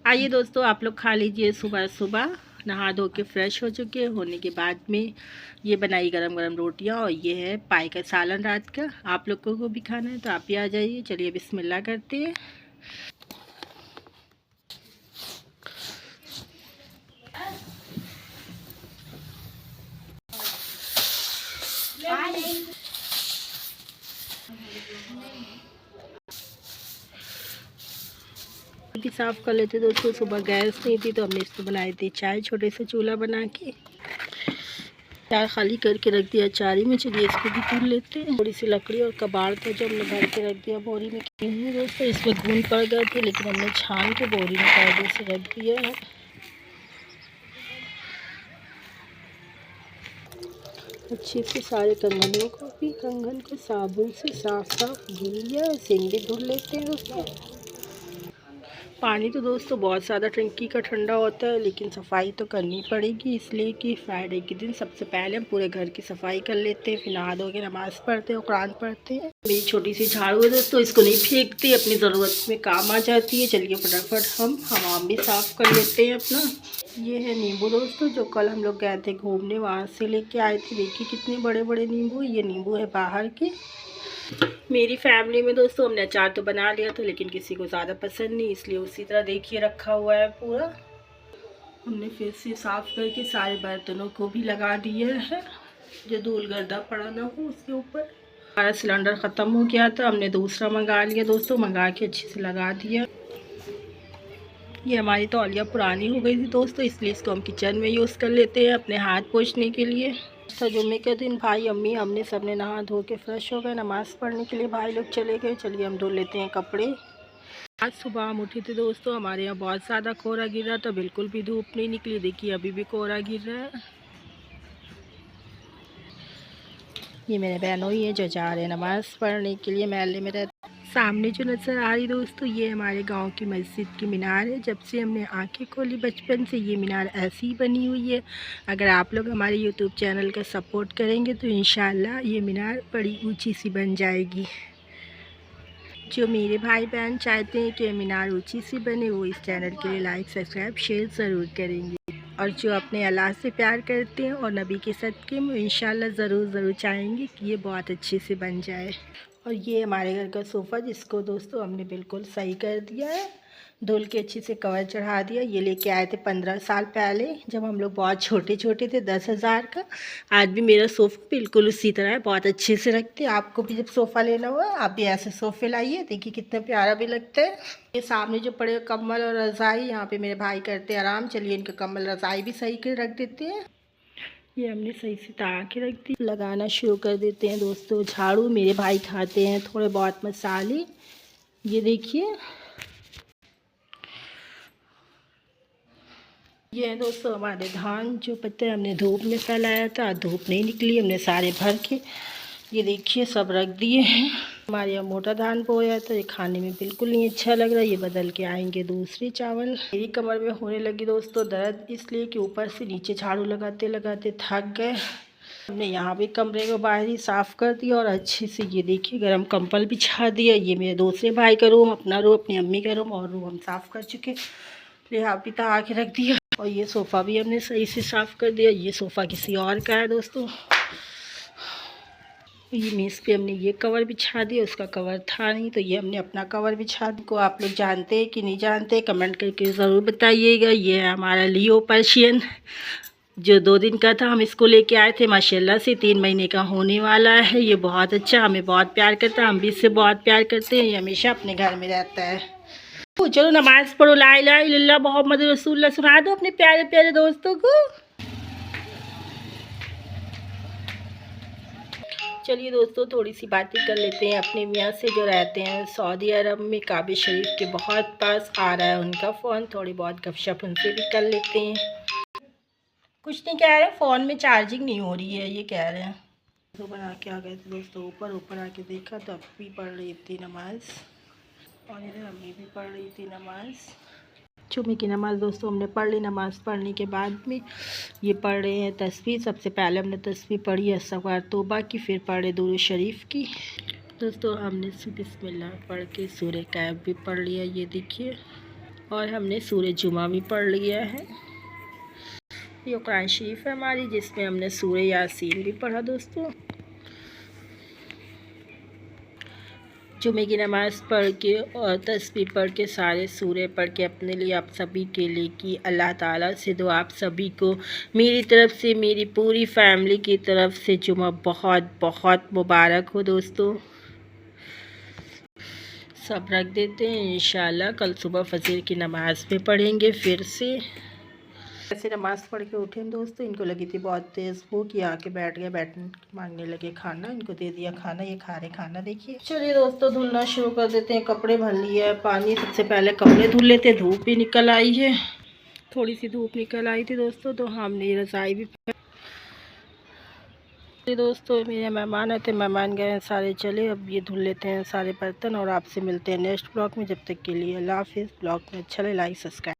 आइए दोस्तों, आप लोग खा लीजिए। सुबह सुबह नहा धो के फ्रेश हो चुके होने के बाद में ये बनाई गरम गरम रोटियां और ये है पाई का सालन रात का। आप लोगों को भी खाना है तो आप भी आ जाइए। चलिए बिस्मिल्लाह करते हैं। भी साफ़ कर लेते दोस्तों। सुबह गैस नहीं थी तो हमने इसको बनाई थी चाय, छोटे से चूल्हा बना के चाय खाली करके रख दिया चारी में। चलिए इसको भी धुल लेते हैं। थोड़ी सी लकड़ी और कबाड़ था जो हमने भर के रख दिया बोरी में। दोस्तों इसमें घून पड़ गए थे लेकिन हमने छान के बोरी में कायदे से रख दिया है। अच्छे से सारे कंगनों को भी कंगन को साबुन से साफ धुल लिया। सिंग भी धुल लेते हैं दोस्तों। पानी तो दोस्तों बहुत ज़्यादा टंकी का ठंडा होता है लेकिन सफाई तो करनी पड़ेगी, इसलिए कि फ्राइडे के दिन सबसे पहले हम पूरे घर की सफाई कर लेते हैं। फिर नहा धो के नमाज़ पढ़ते हैं और कुरान पढ़ते हैं। मेरी छोटी सी झाड़ू है दोस्तों, इसको नहीं फेंकती, अपनी ज़रूरत में काम आ जाती है। चलिए फटाफट हम हमाम भी साफ़ कर लेते हैं अपना। ये है नींबू दोस्तों, जो कल हम लोग गए थे घूमने, वहाँ से लेके आए थे। देखिए कितने बड़े बड़े नींबू। ये नींबू है बाहर के। मेरी फैमिली में दोस्तों हमने अचार तो बना लिया था लेकिन किसी को ज़्यादा पसंद नहीं, इसलिए उसी तरह देखिए रखा हुआ है पूरा। हमने फिर से साफ़ करके सारे बर्तनों को भी लगा दिया है, जो धूल गर्दा पड़ा ना हो उसके ऊपर। हमारा सिलेंडर ख़त्म हो गया था, हमने दूसरा मंगा लिया दोस्तों। मंगा के अच्छे से लगा दिया। ये हमारी तौलिया पुरानी हो गई थी दोस्तों, इसलिए इसको हम किचन में यूज़ कर लेते हैं अपने हाथ पोंछने के लिए। जुम्मे के दिन भाई अम्मी हमने सबने नहा धो के फ्रेश हो गए। नमाज़ पढ़ने के लिए भाई लोग चले गए। चलिए हम धो लेते हैं कपड़े। आज सुबह हम उठे थे दोस्तों, हमारे यहाँ बहुत ज़्यादा कोहरा गिर रहा था, बिल्कुल भी धूप नहीं निकली। देखिए अभी भी कोहरा गिर रहा है। ये मेरे बहनों ही है जो जा रहे हैं नमाज़ पढ़ने के लिए। महल्ले में रहते सामने जो नज़र आ रही दोस्तों, ये हमारे गांव की मस्जिद की मीनार है। जब से हमने आंखें खोली बचपन से ये मीनार ऐसी ही बनी हुई है। अगर आप लोग हमारे यूट्यूब चैनल का सपोर्ट करेंगे तो इंशाल्लाह ये मीनार बड़ी ऊंची सी बन जाएगी। जो मेरे भाई बहन चाहते हैं कि मीनार ऊंची सी बने, वो इस चैनल के लिए लाइक सब्सक्राइब शेयर ज़रूर करेंगे। और जो अपने अल्लाह से प्यार करते हैं और नबी के सदक़े में, इंशाल्लाह ज़रूर चाहेंगे कि ये बहुत अच्छे से बन जाए। और ये हमारे घर का सोफ़ा, जिसको दोस्तों हमने बिल्कुल सही कर दिया है, धुल के अच्छे से कवर चढ़ा दिया। ये लेके आए थे 15 साल पहले, जब हम लोग बहुत छोटे छोटे थे, 10,000 का। आज भी मेरा सोफ़ा बिल्कुल उसी तरह है, बहुत अच्छे से रखते हैं। आपको भी जब सोफ़ा लेना हुआ आप भी ऐसे सोफ़े लाइए, देखिए कितना प्यारा भी लगता है। ये सामने जो पड़े कम्बल और रज़ाई, यहाँ पे मेरे भाई करते हैं आराम। चलिए इनका कम्बल रज़ाई भी सही कर रख देते हैं। ये हमने सही से तार के रख दी। लगाना शुरू कर देते हैं दोस्तों झाड़ू। मेरे भाई खाते हैं थोड़े बहुत मसाले। ये देखिए, ये है दोस्तों हमारे धान, जो पत्ते हमने धूप में फैलाया था, धूप नहीं निकली, हमने सारे भर के ये देखिए सब रख दिए हैं। हमारे यहाँ मोटा धान बोया था, ये खाने में बिल्कुल नहीं अच्छा लग रहा। ये बदल के आएंगे दूसरे चावल। मेरी कमर में होने लगी दोस्तों दर्द, इसलिए कि ऊपर से नीचे झाड़ू लगाते लगाते थक गए। हमने यहाँ भी कमरे को बाहर ही साफ़ कर दिया और अच्छे से ये देखिए गरम कंबल बिछा दिया। ये मेरे दूसरे भाई का रूम, अपना रूम, अपनी अम्मी का रूम और रूम हम साफ़ कर चुके। लिहाज भी तहा के रख दिया। और ये सोफ़ा भी हमने सही से साफ़ कर दिया। ये सोफ़ा किसी और का है दोस्तों। ये मेज़ पे हमने ये कवर बिछा दिया, उसका कवर था नहीं तो ये हमने अपना कवर बिछा दिया। को आप लोग जानते हैं कि नहीं जानते, कमेंट करके ज़रूर बताइएगा। ये है हमारा लियो पर्शियन, जो 2 दिन का था। हम इसको लेके आए थे, माशाल्लाह से 3 महीने का होने वाला है। ये बहुत अच्छा, हमें बहुत प्यार करता है, हम भी इससे बहुत प्यार करते हैं। ये हमेशा अपने घर में रहता है। तो चलो नमाज़ पढ़ो, ला इलाहा इल्लल्लाह मोहम्मद रसूलुल्लाह सुना दो अपने प्यारे प्यारे दोस्तों को। चलिए दोस्तों थोड़ी सी बातें कर लेते हैं अपने मियाँ से, जो रहते हैं सऊदी अरब में, काबे शरीफ के बहुत पास। आ रहा है उनका फ़ोन, थोड़ी बहुत गपशप उनसे भी कर लेते हैं। कुछ नहीं कह रहे, फ़ोन में चार्जिंग नहीं हो रही है ये कह रहे हैं। तो बना के आ गए थे दोस्तों ऊपर आके देखा तो अभी पढ़ रही थी नमाज़, और इधर अम्मी भी पढ़ रही थी नमाज़। जुम्मे की नमाज़ दोस्तों हमने पढ़ ली। नमाज़ पढ़ने के बाद में ये पढ़ रहे हैं तस्बीह। सबसे पहले हमने तस्बीह पढ़ी अस्तग़फ़ार तौबा की, फिर पढ़े दुरूद शरीफ की। दोस्तों हमने बिस्मिल्लाह पढ़ के सूरह कहफ भी पढ़ लिया। ये देखिए और हमने सूरह जुमा भी पढ़ लिया है। ये कुरान शरीफ है हमारी, जिसमें हमने सूरह यासीन भी पढ़ा दोस्तों। जुमे की नमाज़ पढ़ के और तस्बीह पढ़ के सारे सूरह पढ़ के अपने लिए, आप सभी के लिए की अल्लाह ताला से दुआ आप सभी को मेरी तरफ से, मेरी पूरी फैमिली की तरफ से जुमा बहुत बहुत मुबारक हो दोस्तों। सब रख देते हैं, इंशाल्लाह कल सुबह फजर की नमाज़ भी पढ़ेंगे फिर से। ऐसे नमाज़ पढ़ के उठे दोस्तों, इनको लगी थी बहुत तेज़ भूख, ये आके बैठ मांगने लगे खाना। इनको दे दिया खाना, ये खा रहे खाना। देखिए चलिए दोस्तों धुलना शुरू कर देते हैं। कपड़े भर लिए है पानी, सबसे पहले कपड़े धुल लेते। धूप भी निकल आई है, थोड़ी सी धूप निकल आई थी दोस्तों, तो हमने रज़ाई भी दोस्तों। मेरे मेहमान आए थे, मेहमान गए सारे चले। अब ये धुल लेते हैं सारे बर्तन और आपसे मिलते हैं नेक्स्ट ब्लॉग में। जब तक के लिए अल्लाह हाफिज़। ब्लॉग में अच्छा लगे लाइक सब्सक्राइब।